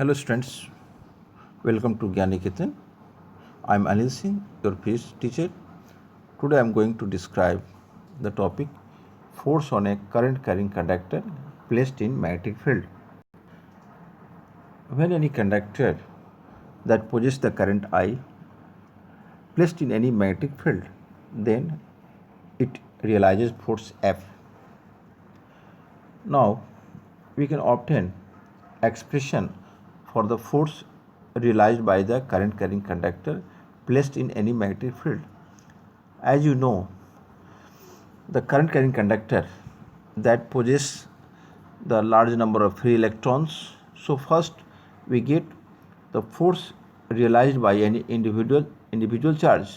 Hello students, welcome to Gyaniketan. I am Anil Singh, your physics teacher. Today I am going to describe the topic force on a current carrying conductor placed in magnetic field. When any conductor that possesses the current I placed in any magnetic field, then it realizes force F. Now we can obtain expression for the force realized by the current carrying conductor placed in any magnetic field. As you know, the current carrying conductor that possesses the large number of free electrons. So first we get the force realized by any individual charge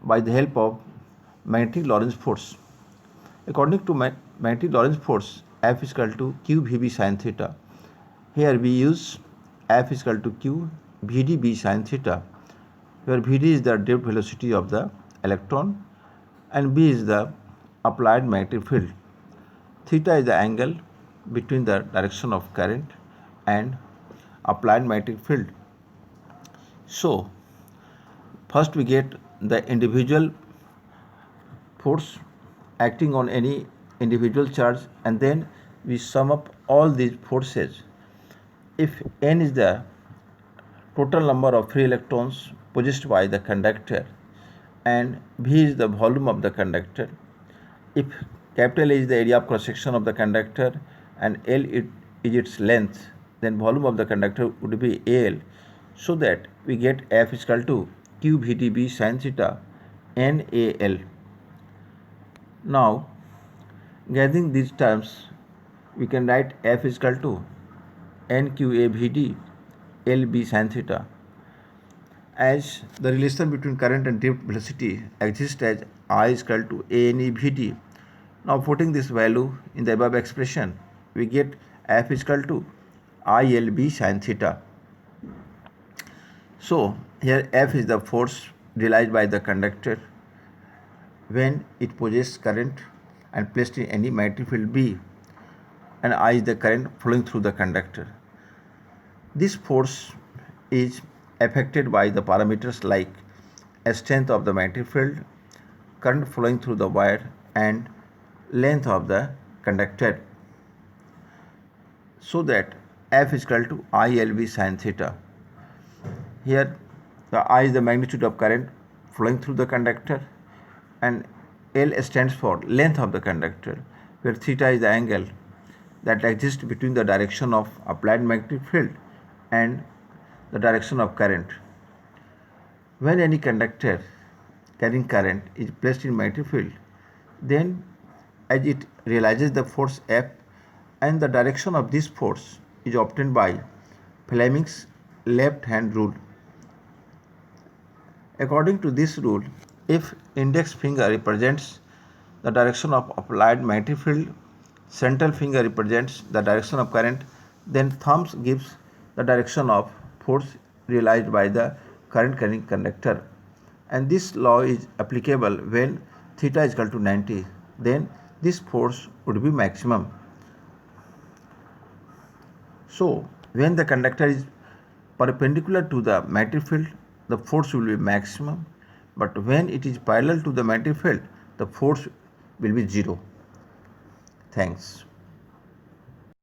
by the help of magnetic Lorentz force. According to magnetic Lorentz force, F is equal to q Vb sin theta. Here we use F is equal to q Vd b sin theta, where Vd is the drift velocity of the electron and b is the applied magnetic field. Theta is the angle between the direction of current and applied magnetic field. So first we get the individual force acting on any individual charge, and then we sum up all these forces. If n is the total number of free electrons possessed by the conductor and V is the volume of the conductor, if capital A is the area of cross section of the conductor and L is its length, then volume of the conductor would be Al, so that we get F is equal to q Vdb sin theta NAL. Now gathering these terms, we can write F is equal to NQAVD LB sin theta. As the relation between current and drift velocity exists as I is equal to ANEVD. Now putting this value in the above expression, we get F is equal to ILB sin theta. So here F is the force realized by the conductor when it possesses current and placed in any magnetic field B, and I is the current flowing through the conductor. This force is affected by the parameters like strength of the magnetic field, current flowing through the wire, and length of the conductor, so that F is equal to ILB sin theta. Here the I is the magnitude of current flowing through the conductor and L stands for length of the conductor, where theta is the angle that exists between the direction of applied magnetic field and the direction of current. When any conductor carrying current is placed in magnetic field, then as it realizes the force F, and the direction of this force is obtained by Fleming's left hand rule. According to this rule, if index finger represents the direction of applied magnetic field, central finger represents the direction of current, then thumbs gives the direction of force realized by the current carrying conductor. And this law is applicable when theta is equal to 90, then this force would be maximum. So when the conductor is perpendicular to the magnetic field, the force will be maximum, but when it is parallel to the magnetic field, the force will be zero. Thanks.